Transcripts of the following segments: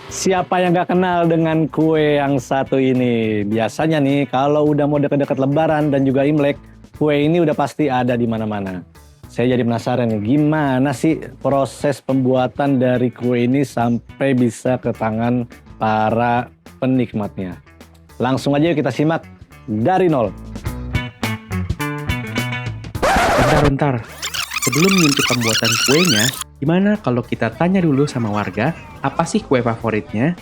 Siapa yang gak kenal dengan kue yang satu ini? Biasanya nih, kalau udah mau deket-deket Lebaran dan juga Imlek, kue ini udah pasti ada di mana-mana. Saya jadi penasaran nih, gimana sih proses pembuatan dari kue ini sampai bisa ke tangan para penikmatnya? Langsung aja yuk kita simak dari nol. Bentar. Sebelum ngintip pembuatan kuenya, gimana kalau kita tanya dulu sama warga, apa sih kue favoritnya?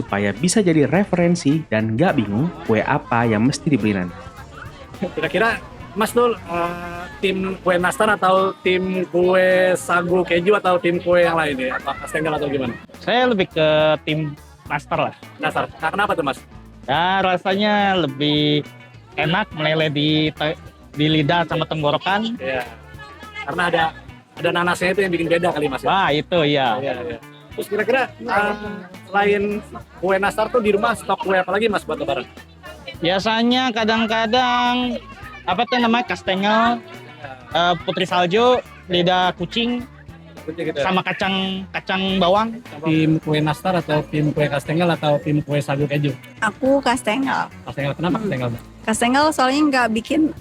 Supaya bisa jadi referensi dan nggak bingung kue apa yang mesti dibeli nanti. Kira-kira Mas Dul, tim kue nastar atau tim kue sagu keju atau tim kue yang lain ya? Atau kastengel atau gimana? Saya lebih ke tim nastar lah. Nastar. Nah, kenapa tuh Mas? Ya rasanya lebih enak meleleh di lidah sama tenggorokan. Iya. Karena ada nanasnya itu yang bikin beda kali Mas ya? Wah itu ya. Iya. Terus kira-kira selain kue nastar tuh di rumah stok kue apa lagi Mas buat lebaran? Biasanya kadang-kadang apa tuh namanya kastengel, putri salju, lidah kucing, sama kacang bawang. Tim kue nastar atau tim kue kastengel atau tim kue sagu keju? Aku kastengel. Kastengel, kenapa kastengel? Kastengel soalnya nggak bikin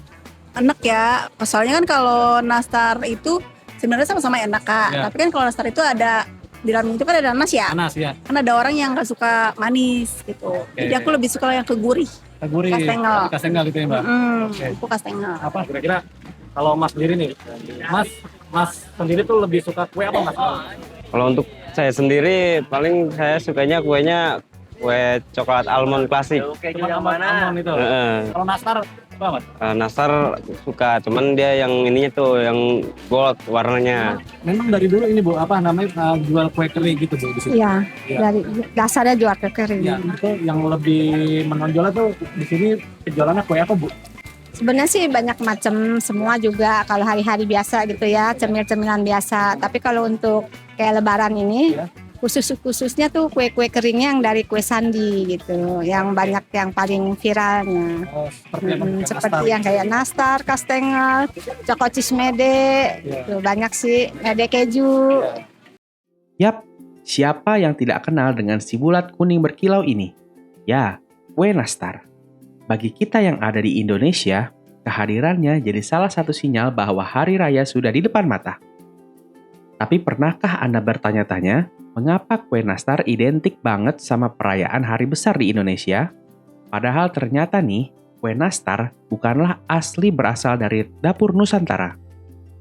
enak ya. Soalnya kan kalau nastar itu sebenarnya sama-sama enak Kak. Ya. Tapi kan kalau nastar itu ada di dalam itu kan ada nanas ya. Nanas ya. Kan ada orang yang nggak suka manis gitu. Jadi aku lebih suka yang ke gurih. Gurih. Kastengel. Kastengel gitu ya Mbak? Oke. Aku kastengel. Apa kira-kira kalau Mas sendiri nih, Mas sendiri tuh lebih suka kue apa Mas? Kalau untuk saya sendiri paling saya sukanya kuenya kue coklat almond klasik. Cuma almond itu. Kalau nastar apa Mas? Nastar suka, cuman dia yang ininya tuh yang gold warnanya. Memang dari dulu ini Bu, apa namanya jual kue kering gitu Bu di sini? Iya, Iya. dari dasarnya jual kue kering. Ya, itu yang lebih menonjol tuh di sini penjualannya kue apa Bu? Sebenarnya sih banyak macam semua juga kalau hari-hari biasa gitu ya, cemil-cemilan biasa. Tapi kalau untuk kayak lebaran ini, Ya. khususnya tuh kue-kue keringnya yang dari kue sandi gitu, yang banyak yang paling viralnya. Oh, seperti yang Seperti yang kayak nastar, kastengel, cokocis mede, Ya. gitu. Banyak sih, mede keju. Yap, siapa yang tidak kenal dengan si bulat kuning berkilau ini? Ya, kue nastar. Bagi kita yang ada di Indonesia, kehadirannya jadi salah satu sinyal bahwa hari raya sudah di depan mata. Tapi pernahkah Anda bertanya-tanya, mengapa kue nastar identik banget sama perayaan hari besar di Indonesia? Padahal ternyata nih, kue nastar bukanlah asli berasal dari dapur Nusantara,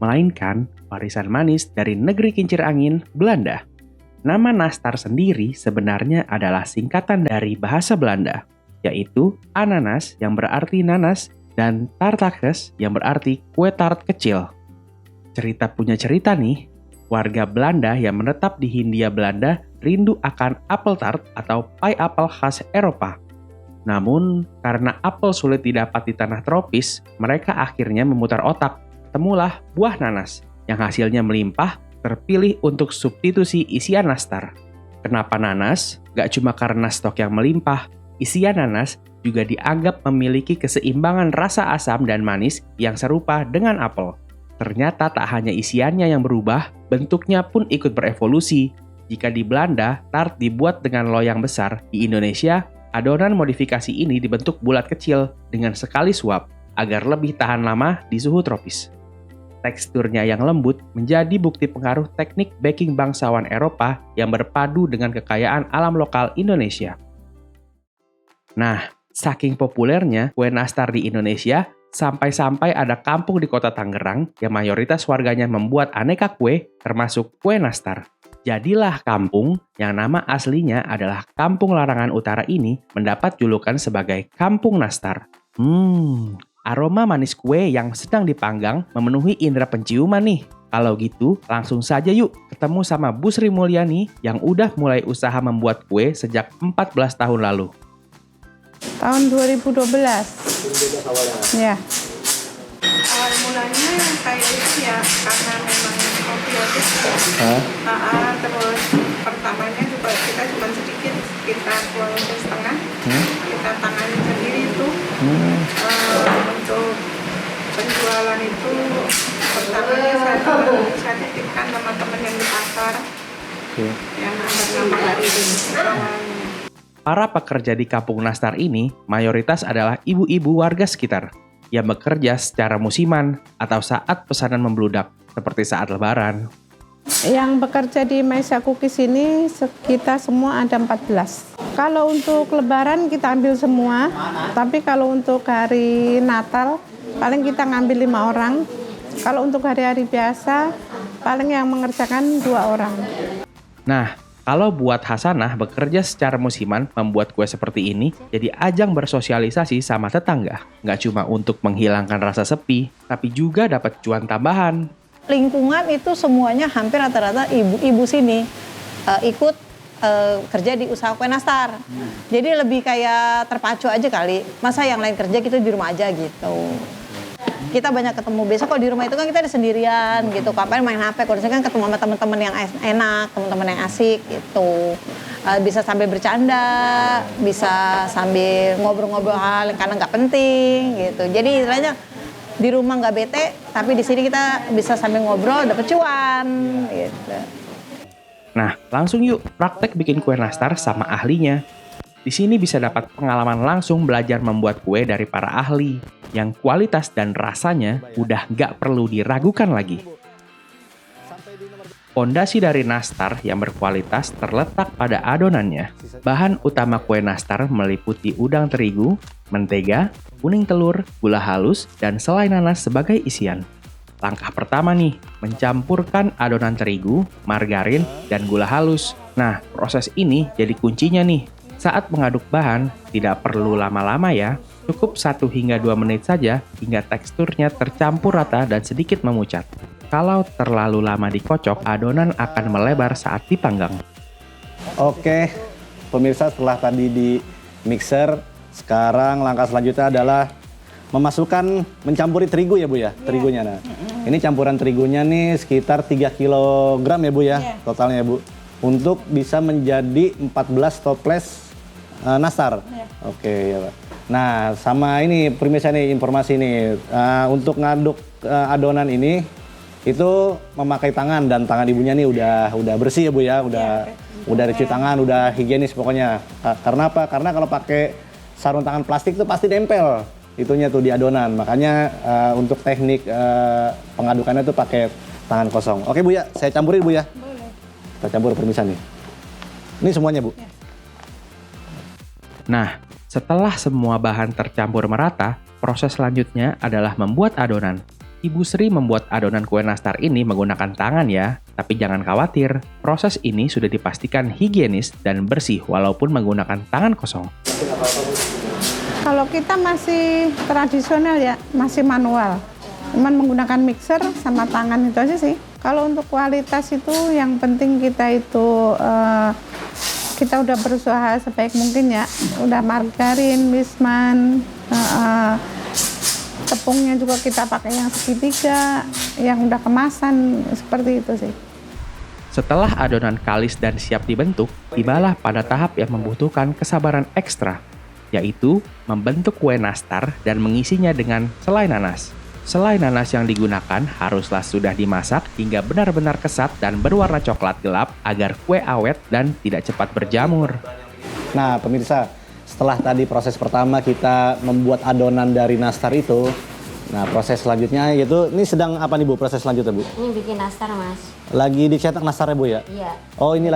melainkan warisan manis dari negeri kincir angin, Belanda. Nama nastar sendiri sebenarnya adalah singkatan dari bahasa Belanda, yaitu ananas yang berarti nanas dan tartakes yang berarti kue tart kecil. Cerita punya cerita nih, warga Belanda yang menetap di Hindia Belanda rindu akan apel tart atau pie apel khas Eropa. Namun, karena apel sulit didapat di tanah tropis, mereka akhirnya memutar otak. Temulah buah nanas, yang hasilnya melimpah, terpilih untuk substitusi isian nastar. Kenapa nanas? Gak cuma karena stok yang melimpah, isian nanas juga dianggap memiliki keseimbangan rasa asam dan manis yang serupa dengan apel. Ternyata tak hanya isiannya yang berubah, bentuknya pun ikut berevolusi. Jika di Belanda, tart dibuat dengan loyang besar, di Indonesia, adonan modifikasi ini dibentuk bulat kecil dengan sekali suap agar lebih tahan lama di suhu tropis. Teksturnya yang lembut menjadi bukti pengaruh teknik baking bangsawan Eropa yang berpadu dengan kekayaan alam lokal Indonesia. Nah, saking populernya kue nastar di Indonesia, sampai-sampai ada kampung di kota Tangerang yang mayoritas warganya membuat aneka kue, termasuk kue nastar. Jadilah kampung yang nama aslinya adalah Kampung Larangan Utara ini mendapat julukan sebagai Kampung Nastar. Aroma manis kue yang sedang dipanggang memenuhi indera penciuman nih. Kalau gitu, langsung saja yuk ketemu sama Bu Sri Mulyani yang udah mulai usaha membuat kue sejak 14 tahun lalu. Tahun 2012. Ya. Awal mulanya kayak itu ya karena memang opioid. Terus pertamanya juga kita cuma sedikit, sekitar 2 setengah. Kita tangani sendiri itu. Untuk penjualan itu pertamanya saya titipkan teman-teman yang di pasar. Yang nambah-nambah dari Para pekerja di kampung nastar ini mayoritas adalah ibu-ibu warga sekitar yang bekerja secara musiman atau saat pesanan membludak, seperti saat lebaran. Yang bekerja di Maisa Cookies ini kita semua ada 14. Kalau untuk lebaran kita ambil semua, tapi kalau untuk hari Natal paling kita ngambil 5 orang. Kalau untuk hari-hari biasa paling yang mengerjakan 2 orang. Nah, kalau buat Hasanah bekerja secara musiman membuat kue seperti ini jadi ajang bersosialisasi sama tetangga. Nggak cuma untuk menghilangkan rasa sepi, tapi juga dapat cuan tambahan. Lingkungan itu semuanya hampir rata-rata ibu-ibu sini ikut kerja di usaha kue nastar. Jadi lebih kayak terpacu aja kali. Masa yang lain kerja kita di rumah aja gitu. Kita banyak ketemu. Biasa kalau di rumah itu kan kita ada sendirian gitu. Kapan main HP. Kalau misalnya kan ketemu sama teman-teman yang enak, teman-teman yang asik gitu. Bisa sambil bercanda, bisa sambil ngobrol-ngobrol hal yang karena nggak penting gitu. Jadi istilahnya di rumah nggak bete, tapi di sini kita bisa sambil ngobrol, dapet cuan gitu. Nah, langsung yuk praktek bikin kue nastar sama ahlinya. Di sini bisa dapat pengalaman langsung belajar membuat kue dari para ahli, yang kualitas dan rasanya udah nggak perlu diragukan lagi. Pondasi dari nastar yang berkualitas terletak pada adonannya. Bahan utama kue nastar meliputi udang terigu, mentega, kuning telur, gula halus, dan selai nanas sebagai isian. Langkah pertama nih, mencampurkan adonan terigu, margarin, dan gula halus. Nah, proses ini jadi kuncinya nih. Saat mengaduk bahan, tidak perlu lama-lama ya. Cukup 1 hingga 2 menit saja hingga teksturnya tercampur rata dan sedikit memucat. Kalau terlalu lama dikocok, adonan akan melebar saat dipanggang. Oke, pemirsa, setelah tadi di mixer, sekarang langkah selanjutnya adalah mencampuri terigu ya Bu ya, terigunya. Nah, ini campuran terigunya nih sekitar 3 kg ya Bu ya, totalnya ya Bu. Untuk bisa menjadi 14 toples nastar. Oke ya Pak. Nah, sama ini pemirsa nih informasi nih, untuk ngaduk adonan ini itu memakai tangan, dan tangan ibunya nih udah bersih ya Bu ya, udah cuci tangan, udah higienis pokoknya. Karena apa? Karena kalau pakai sarung tangan plastik tuh pasti nempel itunya tuh di adonan. Makanya untuk teknik pengadukannya tuh pakai tangan kosong. Oke Bu ya, saya campurin Bu ya. Boleh. Kita campur pemirsa nih. Ini semuanya Bu. Nah, setelah semua bahan tercampur merata, proses selanjutnya adalah membuat adonan. Ibu Sri membuat adonan kue nastar ini menggunakan tangan ya, tapi jangan khawatir, proses ini sudah dipastikan higienis dan bersih walaupun menggunakan tangan kosong. Kalau kita masih tradisional ya, masih manual. Cuman menggunakan mixer sama tangan itu aja sih. Kalau untuk kualitas itu yang penting kita itu kita udah berusaha sebaik mungkin ya. Udah margarin, wisman, tepungnya juga kita pakai yang segitiga, yang udah kemasan, seperti itu sih. Setelah adonan kalis dan siap dibentuk, tibalah pada tahap yang membutuhkan kesabaran ekstra, yaitu membentuk kue nastar dan mengisinya dengan selai nanas. Selai nanas yang digunakan haruslah sudah dimasak hingga benar-benar kesat dan berwarna coklat gelap agar kue awet dan tidak cepat berjamur. Nah pemirsa, setelah tadi proses pertama kita membuat adonan dari nastar itu, nah proses selanjutnya yaitu, ini sedang apa nih Bu proses selanjutnya Bu? Ini bikin nastar Mas. Lagi dicetak nastarnya Bu ya? Iya. Oh ini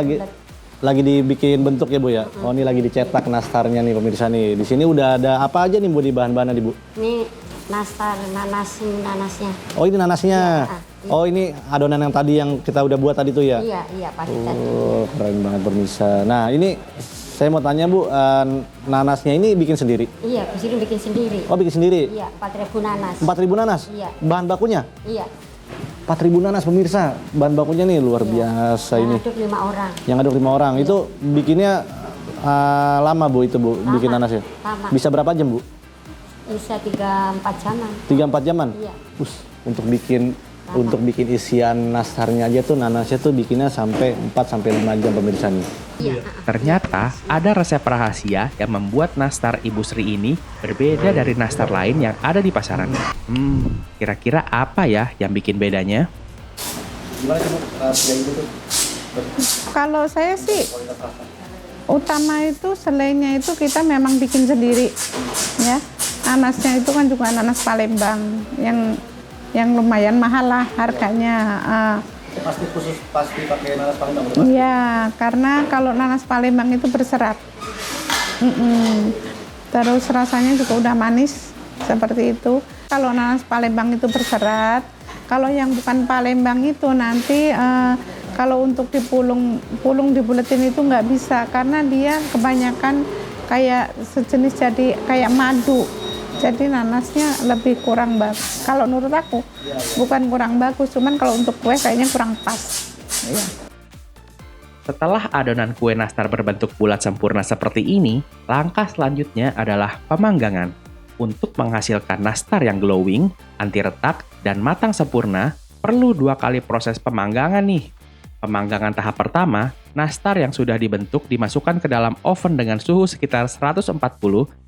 lagi dibikin bentuk ya Bu ya? Oh ini lagi dicetak nastarnya nih pemirsa nih. Di sini udah ada apa aja nih Bu di bahan-bahannya nih Bu? Ini nastar, nanasnya. Oh ini nanasnya. Iya. Oh ini adonan yang tadi yang kita udah buat tadi tuh ya? Iya pasti tadi. Oh keren banget pemirsa. Nah ini saya mau tanya Bu, nanasnya ini bikin sendiri? Iya, di sini bikin sendiri. Oh bikin sendiri? Iya, 4.000 nanas. 4.000 nanas? Iya. Bahan bakunya? Iya. 4.000 nanas pemirsa, bahan bakunya nih luar biasa ini. Yang aduk 5 orang. Yang aduk 5 orang, itu bikinnya lama Bu itu Bu, bikin nanasnya? Lama. Bisa berapa jam Bu? Bisa 3-4 jaman. 3-4 jaman? Iya. Untuk bikin isian nastarnya aja tuh, nanasnya tuh bikinnya sampai 4-5 jam pemirsa nih. Iya. Ternyata ada resep rahasia yang membuat nastar Ibu Sri ini berbeda dari nastar lain yang ada di pasaran. Kira-kira apa ya yang bikin bedanya? Gimana Bu? Kalau saya sih utama itu selainya itu kita memang bikin sendiri ya. Nanasnya itu kan juga nanas Palembang yang lumayan mahal lah harganya. Pasti pakai nanas Palembang. Iya, karena kalau nanas Palembang itu berserat. Terus rasanya juga udah manis seperti itu. Kalau nanas Palembang itu berserat, kalau yang bukan Palembang itu nanti kalau untuk dipulung dibuletin itu nggak bisa karena dia kebanyakan kayak sejenis jadi kayak madu. Jadi nanasnya lebih kurang bagus. Kalau menurut aku bukan kurang bagus, cuman kalau untuk kue kayaknya kurang pas. Ya. Setelah adonan kue nastar berbentuk bulat sempurna seperti ini, langkah selanjutnya adalah pemanggangan. Untuk menghasilkan nastar yang glowing, anti retak, dan matang sempurna, perlu 2 kali proses pemanggangan nih. Pemanggangan tahap pertama, nastar yang sudah dibentuk dimasukkan ke dalam oven dengan suhu sekitar 140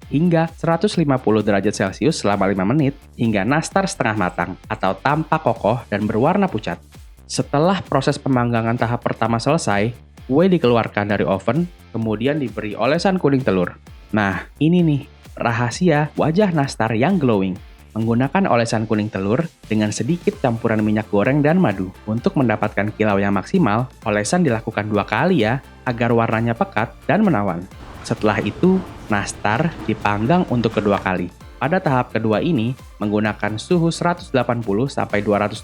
hingga 150 derajat Celcius selama 5 menit hingga nastar setengah matang atau tampak kokoh dan berwarna pucat. Setelah proses pemanggangan tahap pertama selesai, kue dikeluarkan dari oven, kemudian diberi olesan kuning telur. Nah, ini nih, rahasia wajah nastar yang glowing. Menggunakan olesan kuning telur dengan sedikit campuran minyak goreng dan madu. Untuk mendapatkan kilau yang maksimal, olesan dilakukan 2 kali ya, agar warnanya pekat dan menawan. Setelah itu, nastar dipanggang untuk kedua kali. Pada tahap kedua ini, menggunakan suhu 180-200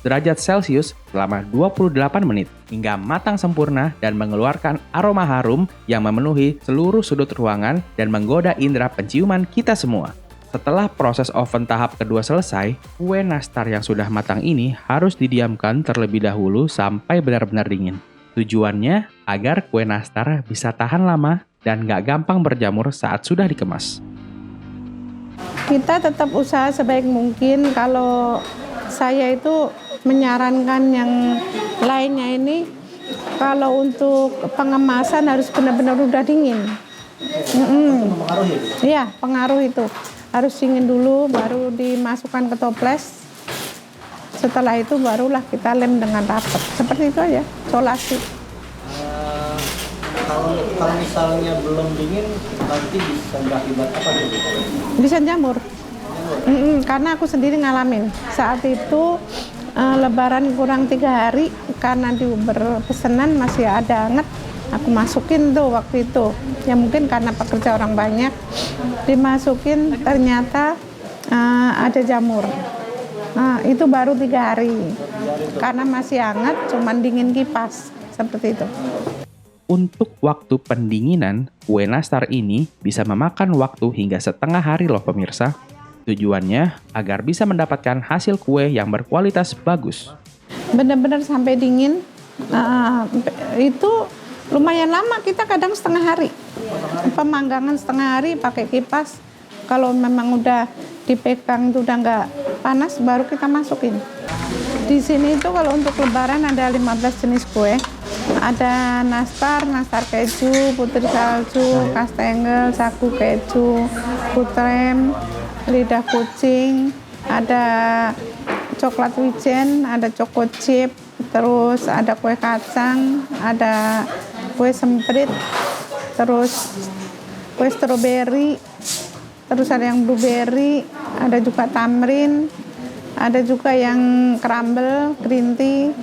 derajat Celcius selama 28 menit, hingga matang sempurna dan mengeluarkan aroma harum yang memenuhi seluruh sudut ruangan dan menggoda indera penciuman kita semua. Setelah proses oven tahap kedua selesai, kue nastar yang sudah matang ini harus didiamkan terlebih dahulu sampai benar-benar dingin. Tujuannya agar kue nastar bisa tahan lama dan nggak gampang berjamur saat sudah dikemas. Kita tetap usaha sebaik mungkin. Kalau saya itu menyarankan yang lainnya ini, kalau untuk pengemasan harus benar-benar udah dingin. Iya, pengaruh itu. Harus dingin dulu, baru dimasukkan ke toples. Setelah itu barulah kita lem dengan rapat. Seperti itu aja, solasi. Kalau misalnya belum dingin, nanti bisa berakibat apa gitu? Bisa jamur. Karena aku sendiri ngalamin. Saat itu lebaran kurang 3 hari, karena di berpesanan masih ada anget. Aku masukin tuh waktu itu, ya mungkin karena pekerja orang banyak, dimasukin ternyata ada jamur. Nah, itu baru 3 hari, karena masih hangat, cuman dingin kipas, seperti itu. Untuk waktu pendinginan, kue nastar ini bisa memakan waktu hingga setengah hari loh pemirsa. Tujuannya agar bisa mendapatkan hasil kue yang berkualitas bagus. Benar-benar sampai dingin, itu lumayan lama, kita kadang setengah hari. Pemanggangan setengah hari pakai kipas. Kalau memang udah dipegang itu udah nggak panas, baru kita masukin. Di sini itu kalau untuk lebaran ada 15 jenis kue. Ada nastar keju, putri salju, kastengel, sagu keju, putrem, lidah kucing, ada coklat wijen, ada choco chip, terus ada kue kacang, ada kue semprit, terus kue stroberi, terus ada yang blueberry, ada juga tamrin, ada juga yang crumble, green tea,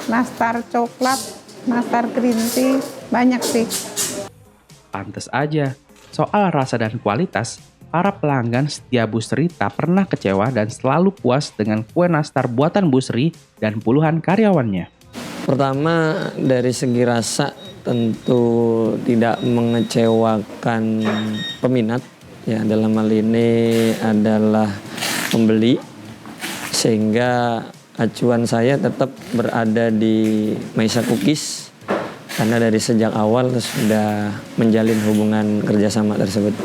nastar coklat, nastar green tea, banyak sih. Pantes aja, soal rasa dan kualitas, para pelanggan setia Bu Sri tak pernah kecewa dan selalu puas dengan kue nastar buatan Bu Sri dan puluhan karyawannya. Pertama, dari segi rasa tentu tidak mengecewakan peminat. Ya, dalam hal ini adalah pembeli, sehingga acuan saya tetap berada di Maisa Cookies karena dari sejak awal sudah menjalin hubungan kerjasama tersebut.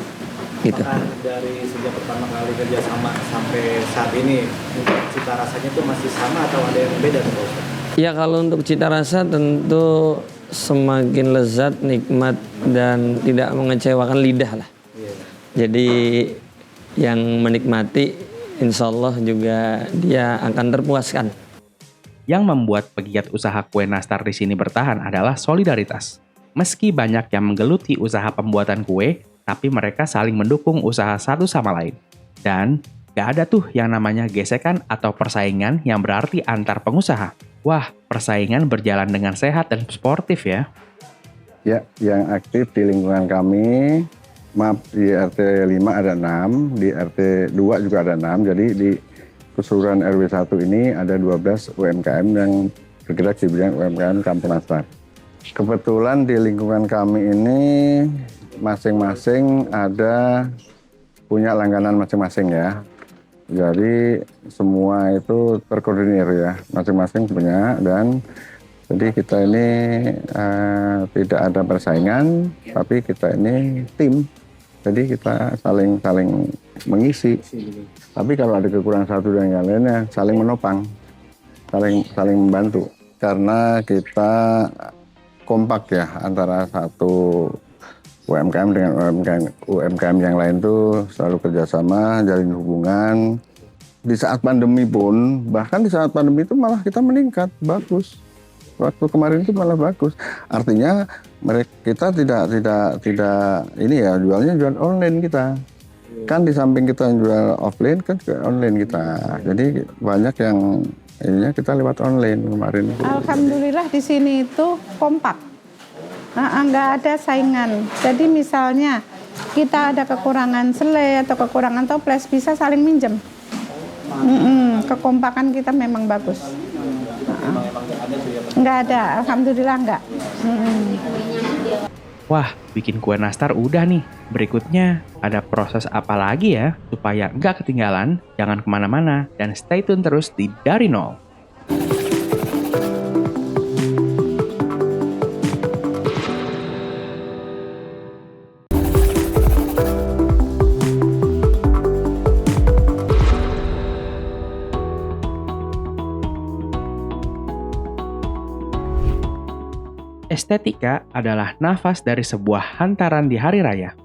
Gitu. Dari sejak pertama kali kerjasama sampai saat ini, cita rasanya itu masih sama atau ada yang beda tuh Pak Ustadz? Ya, kalau untuk cita rasa tentu semakin lezat, nikmat, dan tidak mengecewakan lidah lah. Jadi yang menikmati insya Allah juga dia akan terpuaskan. Yang membuat pegiat usaha kue nastar di sini bertahan adalah solidaritas. Meski banyak yang menggeluti usaha pembuatan kue, tapi mereka saling mendukung usaha satu sama lain. Dan gak ada tuh yang namanya gesekan atau persaingan yang berarti antar pengusaha. Wah, persaingan berjalan dengan sehat dan sportif ya. Ya, yang aktif di lingkungan kami, maaf, di RT 5 ada 6, di RT 2 juga ada 6, jadi di keseluruhan RW 1 ini ada 12 UMKM yang bergerak di bidang UMKM Kampung Nastar. Kebetulan di lingkungan kami ini masing-masing ada punya langganan masing-masing ya. Jadi semua itu terkoordinir ya, masing-masing punya, dan jadi kita ini tidak ada persaingan, tapi kita ini tim. Jadi kita saling mengisi. Tapi kalau ada kekurangan satu dan yang lainnya, saling menopang, saling membantu. Karena kita kompak ya antara satu UMKM dengan UMKM yang lain tuh selalu kerjasama, jalin hubungan. Di saat pandemi pun, bahkan di saat pandemi itu malah kita meningkat, bagus. Waktu kemarin itu malah bagus. Artinya kita tidak ini ya, jualnya jual online kita. Kan di samping kita jual offline kan juga online kita. Jadi banyak yang ininya kita lewat online kemarin. Alhamdulillah di sini itu kompak, nggak ada saingan. Jadi misalnya kita ada kekurangan selai atau kekurangan toples, bisa saling minjem. Kekompakan kita memang bagus. Nggak ada, alhamdulillah nggak. Wah, bikin kue nastar udah nih. Berikutnya, ada proses apa lagi ya supaya nggak ketinggalan? Jangan kemana-mana dan stay tune terus di Dari Nol. Estetika adalah nafas dari sebuah hantaran di hari raya.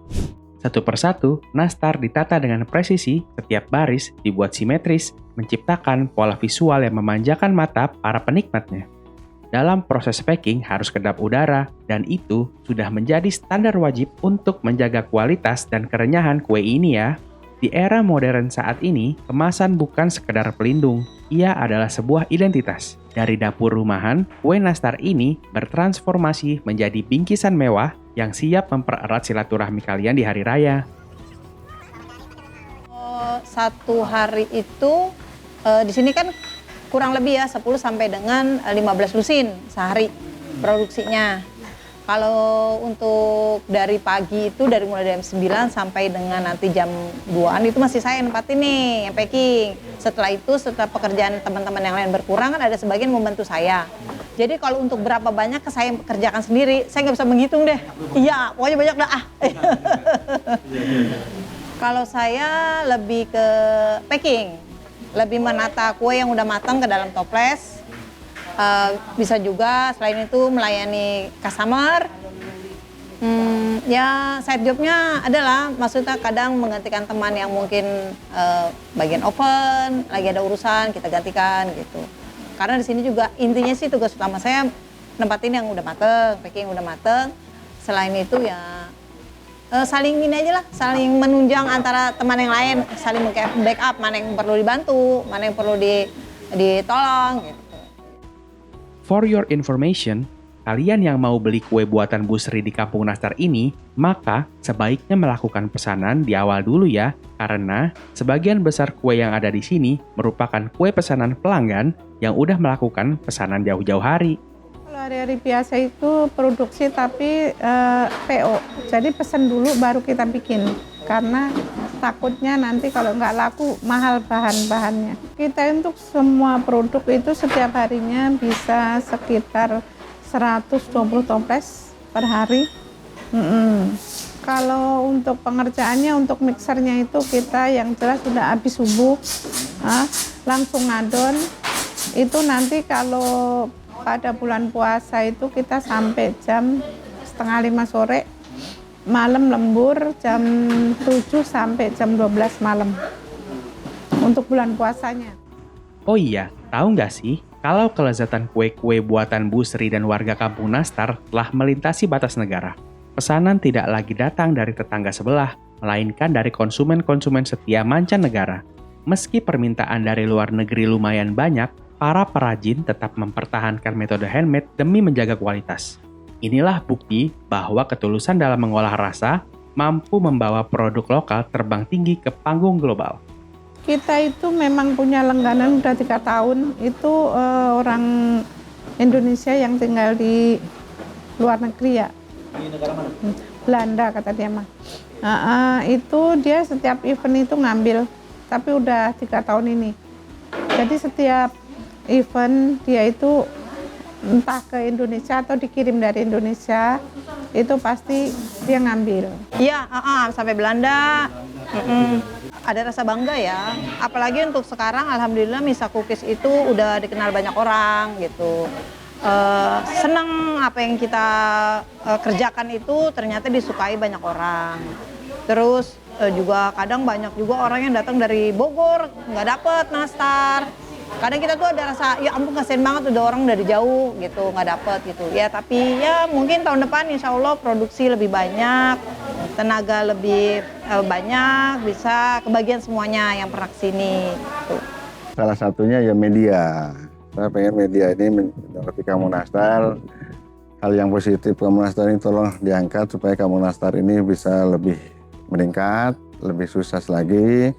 Satu persatu, nastar ditata dengan presisi, setiap baris dibuat simetris, menciptakan pola visual yang memanjakan mata para penikmatnya. Dalam proses packing harus kedap udara, dan itu sudah menjadi standar wajib untuk menjaga kualitas dan kerenyahan kue ini ya. Di era modern saat ini, kemasan bukan sekedar pelindung, ia adalah sebuah identitas. Dari dapur rumahan, kue nastar ini bertransformasi menjadi bingkisan mewah yang siap mempererat silaturahmi kalian di hari raya. Satu hari itu di sini kan kurang lebih ya 10 sampai dengan 15 lusin sehari produksinya. Kalau untuk dari pagi itu mulai jam 9 sampai dengan nanti jam 2-an itu masih saya yang nempatin nih, yang packing. Setelah itu, setelah pekerjaan teman-teman yang lain berkurang, kan ada sebagian membantu saya. Jadi kalau untuk berapa banyak saya kerjakan sendiri, saya nggak bisa menghitung deh. Iya, pokoknya banyak dah. Kalau saya lebih ke packing, lebih menata kue yang udah matang ke dalam toples. Bisa juga selain itu melayani customer. Ya side jobnya adalah maksudnya kadang menggantikan teman yang mungkin bagian oven lagi ada urusan kita gantikan gitu. Karena di sini juga intinya sih tugas utama saya nempatin yang udah mateng, packing udah mateng. Selain itu ya saling ini aja lah, saling menunjang antara teman yang lain, saling backup mana yang perlu dibantu, mana yang perlu ditolong gitu. For your information, kalian yang mau beli kue buatan Bu Sri di Kampung Nastar ini, maka sebaiknya melakukan pesanan di awal dulu ya, karena sebagian besar kue yang ada di sini merupakan kue pesanan pelanggan yang udah melakukan pesanan jauh-jauh hari. Kalau hari-hari biasa itu produksi tapi PO, jadi pesan dulu baru kita bikin. Karena takutnya nanti kalau nggak laku mahal bahan-bahannya. Kita untuk semua produk itu setiap harinya bisa sekitar 120 toples per hari. Kalau untuk pengerjaannya, untuk mixernya itu kita yang jelas sudah habis subuh, langsung ngadon. Itu nanti kalau pada bulan puasa itu kita sampai jam 4:30 sore. Malam lembur jam 7 sampai jam 12 malam untuk bulan puasanya. Oh iya, tahu nggak sih? Kalau kelezatan kue-kue buatan Bu Sri dan warga kampung Nastar telah melintasi batas negara, pesanan tidak lagi datang dari tetangga sebelah, melainkan dari konsumen-konsumen setia mancanegara. Meski permintaan dari luar negeri lumayan banyak, para perajin tetap mempertahankan metode handmade demi menjaga kualitas. Inilah bukti bahwa ketulusan dalam mengolah rasa mampu membawa produk lokal terbang tinggi ke panggung global. Kita itu memang punya langganan udah 3 tahun, itu orang Indonesia yang tinggal di luar negeri ya. Di negara mana? Belanda kata dia mah. Itu dia setiap event itu ngambil, tapi udah 3 tahun ini. Jadi setiap event dia itu entah ke Indonesia atau dikirim dari Indonesia, itu pasti dia ngambil. Iya, sampai Belanda. Ada rasa bangga ya, apalagi untuk sekarang alhamdulillah Misa Cookies itu udah dikenal banyak orang gitu. Senang apa yang kita kerjakan itu ternyata disukai banyak orang. Terus juga kadang banyak juga orang yang datang dari Bogor nggak dapet nastar. Kadang kita tuh ada rasa ya ampun kasihan banget udah orang dari jauh gitu nggak dapet gitu. Ya tapi ya mungkin tahun depan insya Allah produksi lebih banyak, tenaga lebih banyak, bisa kebagian semuanya yang pernah kesini. Gitu. Salah satunya ya media. Saya pengen media ini menyoroti Kampung Nastar. Hal yang positif Kampung Nastar ini tolong diangkat supaya Kampung Nastar ini bisa lebih meningkat, lebih sukses lagi.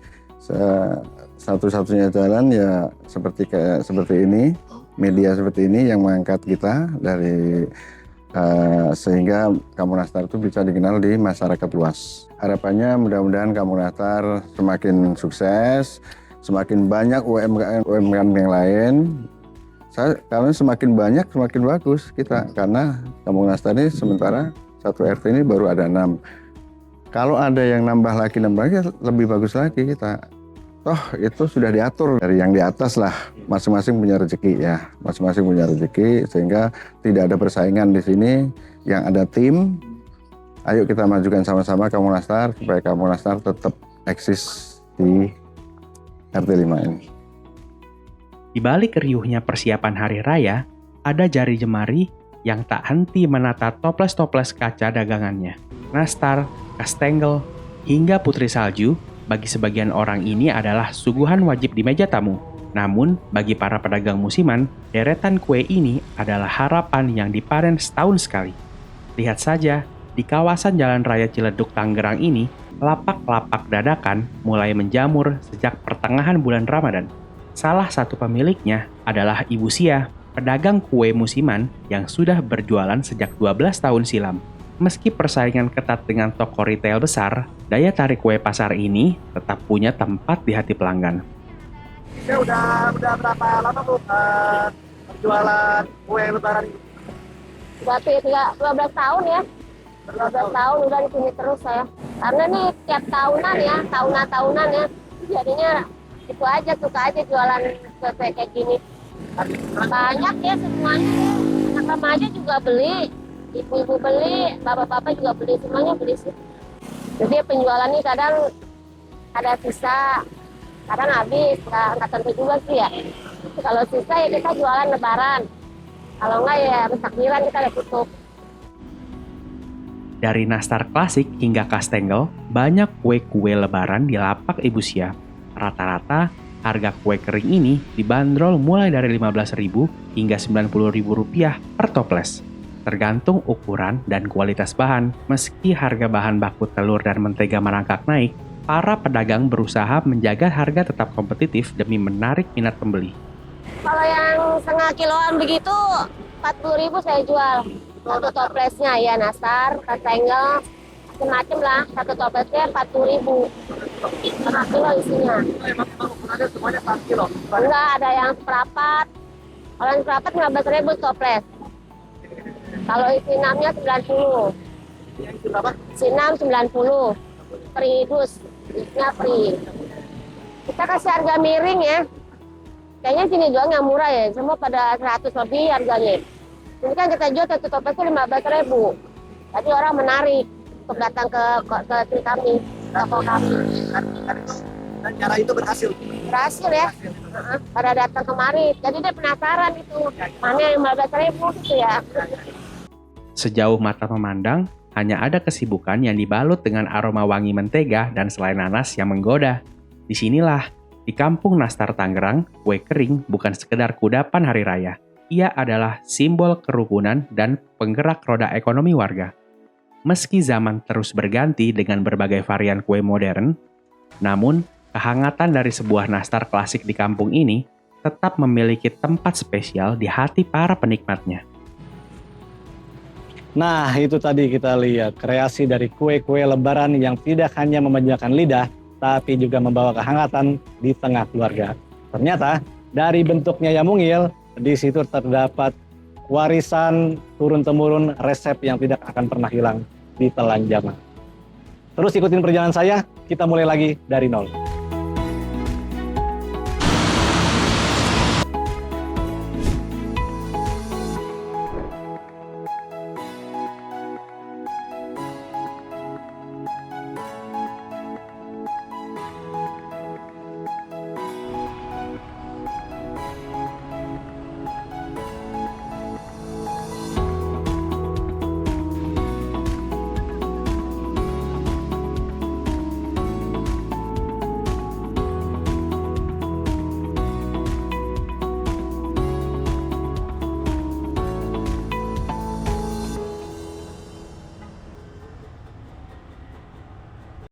Satu-satunya jalan ya seperti ini, media seperti ini yang mengangkat kita dari sehingga Kampung Nastar itu bisa dikenal di masyarakat luas. Harapannya mudah-mudahan Kampung Nastar semakin sukses, semakin banyak UMKM yang lain. Karena semakin banyak semakin bagus kita, karena Kampung Nastar ini sementara satu RT ini baru ada 6. Kalau ada yang nambah lagi lebih bagus lagi kita. Toh itu sudah diatur dari yang di atas lah, masing-masing punya rezeki ya, masing-masing punya rezeki sehingga tidak ada persaingan di sini, yang ada tim. Ayo kita majukan sama-sama Kampung Nastar supaya Kampung Nastar tetap eksis di RT 5 ini. Di balik riuhnya persiapan hari raya, ada jari jemari yang tak henti menata toples-toples kaca dagangannya. Nastar, kastengel, hingga putri salju, bagi sebagian orang ini adalah suguhan wajib di meja tamu. Namun, bagi para pedagang musiman, deretan kue ini adalah harapan yang dipanen setahun sekali. Lihat saja, di kawasan Jalan Raya Ciledug, Tangerang ini, lapak-lapak dadakan mulai menjamur sejak pertengahan bulan Ramadan. Salah satu pemiliknya adalah Ibu Sia, pedagang kue musiman yang sudah berjualan sejak 12 tahun silam. Meski persaingan ketat dengan toko retail besar, daya tarik kue pasar ini tetap punya tempat di hati pelanggan. Ya udah berapa lama Bu jualan kue lebaran ini? Berarti 12 tahun ya. 12 tahun udah di sini terus saya. Karena nih tiap tahunan ya, tahunan ya. Jadinya itu aja, suka aja jualan kue kayak gini. Banyak ya semuanya. Anak remaja juga beli. Ibu-ibu beli, bapak-bapak juga beli, semuanya beli sih. Jadi penjualannya kadang ada sisa, kadang habis, nggak tentu juga sih ya. Kalau sisa ya kita jualan lebaran, kalau nggak ya takbiran kita udah tutup. Dari nastar klasik hingga kastengel, banyak kue-kue lebaran di lapak Ibu Sia. Rata-rata harga kue kering ini dibanderol mulai dari Rp15.000 hingga Rp90.000 per toples. Tergantung ukuran dan kualitas bahan, meski harga bahan baku telur dan mentega merangkak naik, para pedagang berusaha menjaga harga tetap kompetitif demi menarik minat pembeli. Kalau yang setengah kiloan begitu, 40.000 saya jual. Satu toplesnya ya nastar, kastengel, macam-macam lah. Satu toplesnya 40.000. Setengah kilo isinya. Ukurannya semuanya 4 kilo? Enggak, ada yang seperempat. Kalau yang seperempat 15.000 toples. Kalau isi 6-nya 90. Yang isi berapa? Isi 6 90. Free dus, isinya free. Kita kasih harga miring ya. Kayaknya sini doang yang murah ya, semua pada 100 lebih harganya. Ini kan kita jual satu toplesnya 15.000. Jadi orang menarik untuk datang ke kami, toko kami. Dan cara itu berhasil. Berhasil ya. Pada datang kemari. Jadi dia penasaran itu. Mana yang 15.000 gitu ya. Sejauh mata memandang, hanya ada kesibukan yang dibalut dengan aroma wangi mentega dan selai nanas yang menggoda. Disinilah, di Kampung Nastar Tangerang, kue kering bukan sekedar kudapan hari raya. Ia adalah simbol kerukunan dan penggerak roda ekonomi warga. Meski zaman terus berganti dengan berbagai varian kue modern, namun kehangatan dari sebuah nastar klasik di kampung ini tetap memiliki tempat spesial di hati para penikmatnya. Nah, itu tadi kita lihat kreasi dari kue-kue lebaran yang tidak hanya memanjakan lidah, tapi juga membawa kehangatan di tengah keluarga. Ternyata, dari bentuknya yang mungil, di situ terdapat warisan turun-temurun resep yang tidak akan pernah hilang di telan zaman. Terus ikutin perjalanan saya, kita mulai lagi dari nol.